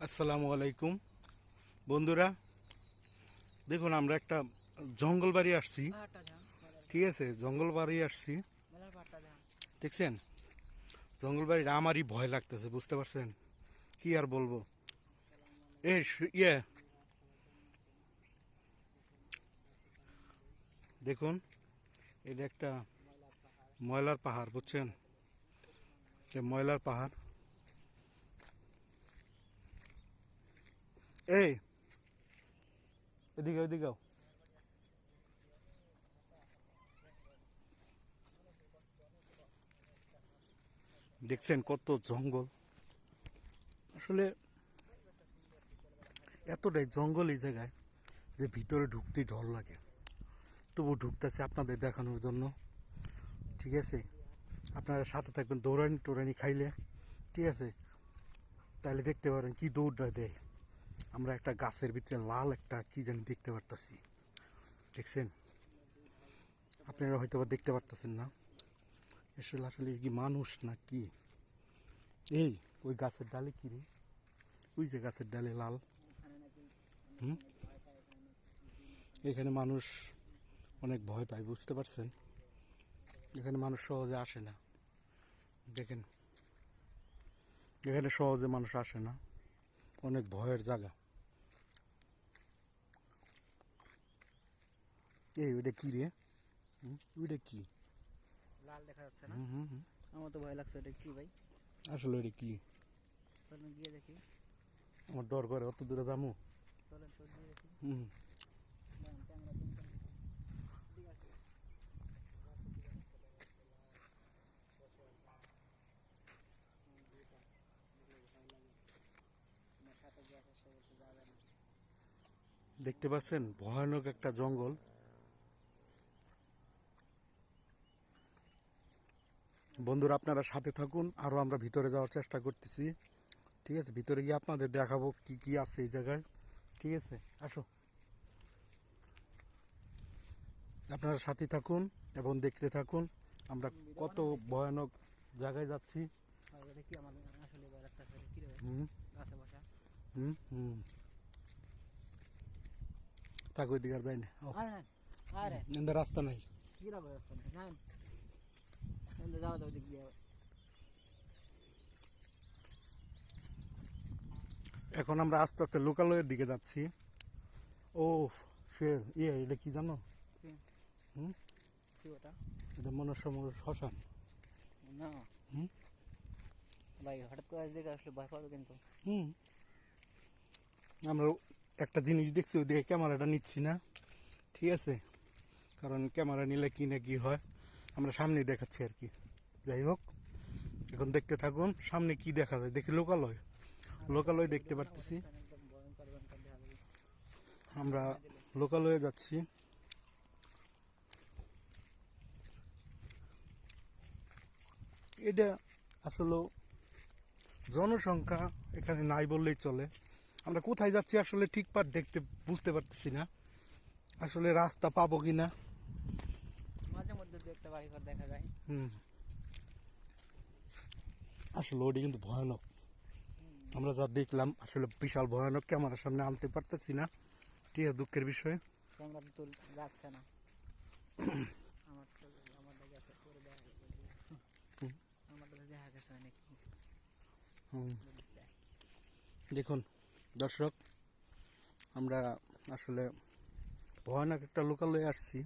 আসসালামু আলাইকুম বন্ধুরা, দেখুন আমরা একটা জঙ্গল বাড়ি আসছি। ঠিক আছে, জঙ্গল বাড়ি আসছি, দেখছেন জঙ্গল বাড়িটা আমারই ভয় লাগতেছে, বুঝতে পারছেন? কি আর বলবো। এ ইয়ে দেখুন, এটা একটা ময়লার পাহাড়, বুঝছেন? ময়লার পাহাড়। এই এদিকে ওইদিকেও দেখছেন কত জঙ্গল। আসলে এতটাই জঙ্গল এই জায়গায় যে ভিতরে ঢুকতেই ডর লাগে, তবু ঢুকতেছে আপনাদের দেখানোর জন্য। ঠিক আছে, আপনারা সাথে থাকবেন, দৌড়ানি টোড়ানি খাইলে, ঠিক আছে, তাহলে দেখতে পারেন কি দৌড়টা দেয়। আমরা একটা গাছের ভিতরে লাল একটা কি জানি দেখতে পারতাছি, দেখছেন? আপনারা হয়তো বা দেখতে পারতেছেন না, আসলে আসলে কি মানুষ না কি? এই ওই গাছের ডালে কি রে? ওই যে গাছের ডালে লাল। হুম, এখানে মানুষ অনেক ভয় পায়, বুঝতে পারছেন? এখানে মানুষ সহজে আসে না, দেখেন এখানে সহজে মানুষ আসে না, অনেক ভয়ের জায়গা। এই ওইটা কি রে? ওইটা কি? লাল দেখা যাচ্ছে না? হুম হুম হুম। আমার তো ভয় লাগছে। এটা কি ভাই? আসলে ওইটা কি? চলেন গিয়ে দেখি। আমার ডর করে, অত দূরে যাবো। চলেন সর দিয়ে দেখি। হুম। ক্যামেরা জুম করে ঠিক আছে। আমার সাথে যে আছে সে বসে যাবে না। দেখতে পাচ্ছেন ভয়ানক একটা জঙ্গল। বন্ধুরা আপনারা সাথে থাকুন, আরও আমরা ভিতরে যাওয়ার চেষ্টা করতেছি। ঠিক আছে, ভিতরে গিয়ে আপনাদের দেখাবো কি কি আছে এই জায়গায়। ঠিক আছে, আসো, আপনারা সাথে থাকুন এবং দেখতে থাকুন আমরা কত ভয়ানক জায়গায় যাচ্ছি। আর এটা কি আমার আসলে ভয় লাগতেছে। কি রে ভাই? হুম গাছে বসা। হুম হুম। থাক, ওই দিকে আর যাই না। আরে আরে এদের রাস্তা নাই। কি রা ভয় লাগছে না? হ্যাঁ এন্ড যাও দাও দিক দিয়ে। এখন আমরা আস্তে আস্তে লোকালয়ের দিকে যাচ্ছি। ও সে এটা কি জানো? কি হুম, কি ওটা? এটা মনুষ্য শ্মশান। না হুম ভাই, হঠাৎ করে দেখে আসলে ভয় পাবে কিন্তু। হুম। আমরা একটা জিনিস দেখছি, ওই দিকে ক্যামেরাটা নিচ্ছি না, ঠিক আছে, কারণ ক্যামেরা নিলে কি না কি হয়, আমরা সামনে দেখাচ্ছি আর কি। যাই হোক, এখন দেখতে থাকুন সামনে কি দেখা যায়। দেখি লোকালয়, লোকালয় দেখতে পারতেছি। একদম ভয়ঙ্কর ভয়ঙ্কর দেখা যাবে। আমরা লোকালয়ে যাচ্ছি। এটা আসলে জনসংখ্যা এখানে নাই বললেই চলে। আমরা কোথায় যাচ্ছি আসলে ঠিক দেখতে বুঝতে পারতেছি না, আসলে রাস্তা পাবো কিনা। মাঝে মধ্যে দু একটা বাড়ি ঘর দেখা যায়। হুম, আসলে ওটা কিন্তু ভয়ানক। আমরা যা দেখলাম আসলে বিশাল ভয়ানক, ক্যামেরার সামনে আনতে পারতেছি না, ঠিক আছে, দুঃখের বিষয়। ক্যামেরা তো যাচ্ছে না। আমার তো আমার দেখা গেছে পরে দেখা গেছে। হুম, আমার তো দেখা গেছে অনেক। হুম। দেখুন দর্শক, আমরা আসলে ভয়ানক একটা লোকালয়ে আসছি।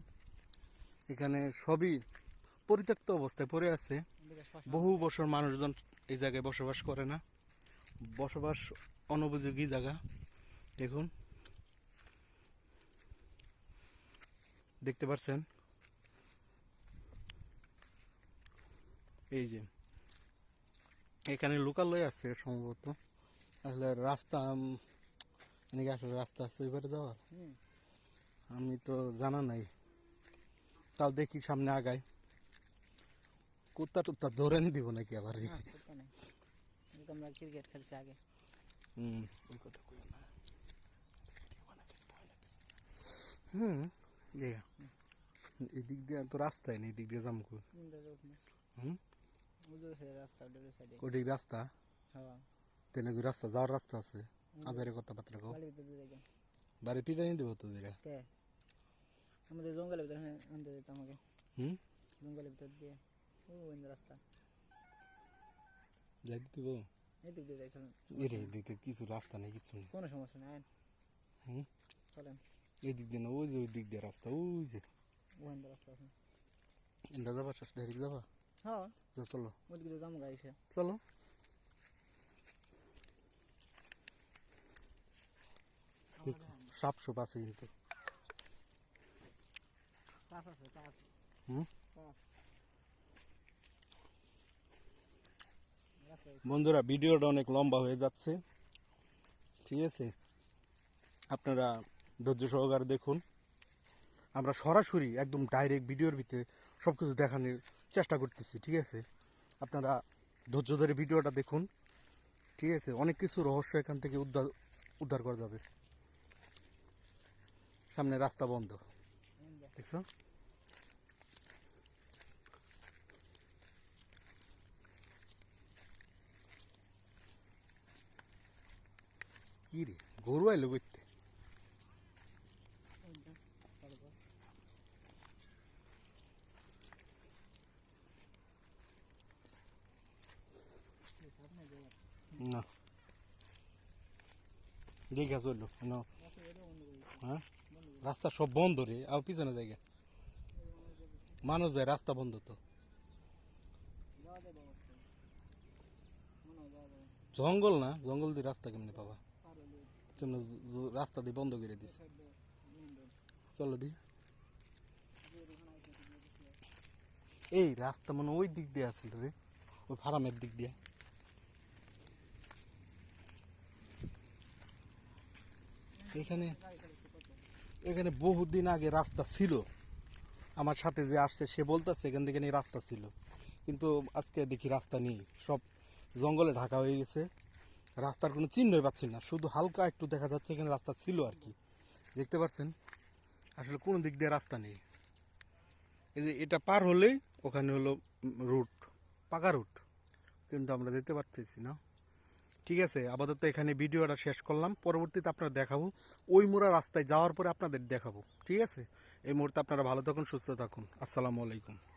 এখানে সবই পরিত্যক্ত অবস্থায় পড়ে আছে। বহু বছর মানুষজন এই জায়গায় বসবাস করে না, বসবাস অনুপযোগী জায়গা। দেখুন, দেখতে পাচ্ছেন এই যে এখানে লোকালয় আছে সম্ভবত। আসলে রাস্তা এদিকে আসলে রাস্তা আছে এবারে যাওয়ার, আমি তো জানা নাই। তাও দেখি সামনে আগায়, কুত্তা টুত্তা ধরে নি দিব নাকি আবার? আমরা ক্রিকেট খেলছি আগে। হুম, ওই কথা কই না। হুম, এদিক দিয়ে তো রাস্তায় নেই, এদিক দিয়ে যাম কই? হুম, রাস্তা ওদিক রাস্তা, হ্যাঁ তেনে রাস্তা যাওয়ার রাস্তা আছে। আজারে কথাবার্তা কও বাড়ির ভিতরে দিয়ে যাই বাড়ি পিটানি দেবো তো দিরা কে আমাদের জঙ্গলের ভিতরে আনতে দিত আমাকে হুম জঙ্গলের ভিতর দিয়ে ও ওই রাস্তা যাই দিব এই দিক দিয়ে যাই চলেন এরে এদিকে কিছু রাস্তা নেই কিছু নেই কোনো সমস্যা নেই আইন হুম চলেন এই দিক দিয়ে না ওই যে ওই দিক দিয়ে রাস্তা ওই যে ওখান দিয়ে রাস্তা আছে ইন্দা যাবা শেষ ডাইরেক্ট যাবা হ্যাঁ যা চলো ওই দিকে যাবো গাড়িছে চলো সাপ সুপ আছে কিন্তু চাষ আছে চাষ হুম চাষ রাস্তায় বন্ধুরা ভিডিওটা অনেক লম্বা হয়ে যাচ্ছে ঠিক আছে আপনারা ধৈর্য সহকারে দেখুন আমরা সরাসরি একদম ডাইরেক্ট ভিডিওর ভিতরে সব কিছু দেখানোর চেষ্টা করতেছি ঠিক আছে আপনারা ধৈর্য ধরে ভিডিওটা দেখুন ঠিক আছে অনেক কিছু রহস্য এখান থেকে উদ্ধার করা যাবে সামনে রাস্তা বন্ধ দেখছো কি রে গরু আইলো করতে না দেখা চললো না হ্যাঁ রাস্তা সব বন্ধ রে আর পিছনে জায়গা মানুষ যায় রাস্তা বন্ধ তো যাওয়া যাবে অবশ্যই মনে হয় যাওয়া যাবে জঙ্গল না জঙ্গল দিয়ে রাস্তা কেমনে পাবা পার হলে কেমনে রাস্তা দিয়ে বন্ধ করে দিছে চলো দি এই রাস্তা মানে ওই দিক দিয়ে আসছিল রে ওই ফার্মের দিক দিয়ে এখানে এখানে বহুদিন আগে রাস্তা ছিল আমার সাথে যে আসছে সে বলতেছে এখান থেকে নিয়ে রাস্তা ছিল কিন্তু আজকে দেখি রাস্তা নেই সব জঙ্গলে ঢাকা হয়ে গেছে রাস্তার কোনো চিহ্নই পাচ্ছি না শুধু হালকা একটু দেখা যাচ্ছে এখানে রাস্তা ছিল আর কি দেখতে পাচ্ছেন আসলে কোনো দিক দিয়ে রাস্তা নেই এই যে এটা পার হলেই ওখানে হলো রুট পাকা রুট কিন্তু আমরা যেতে পারতেছি না ঠিক আছে আপাতত এখানে ভিডিওটা শেষ করলাম পরবর্তীতে আপনারা দেখাবো ওই মোড়া রাস্তায় যাওয়ার পরে আপনাদের দেখাবো ঠিক আছে এই মুহূর্তে আপনারা ভালো থাকুন সুস্থ থাকুন আসসালামু আলাইকুম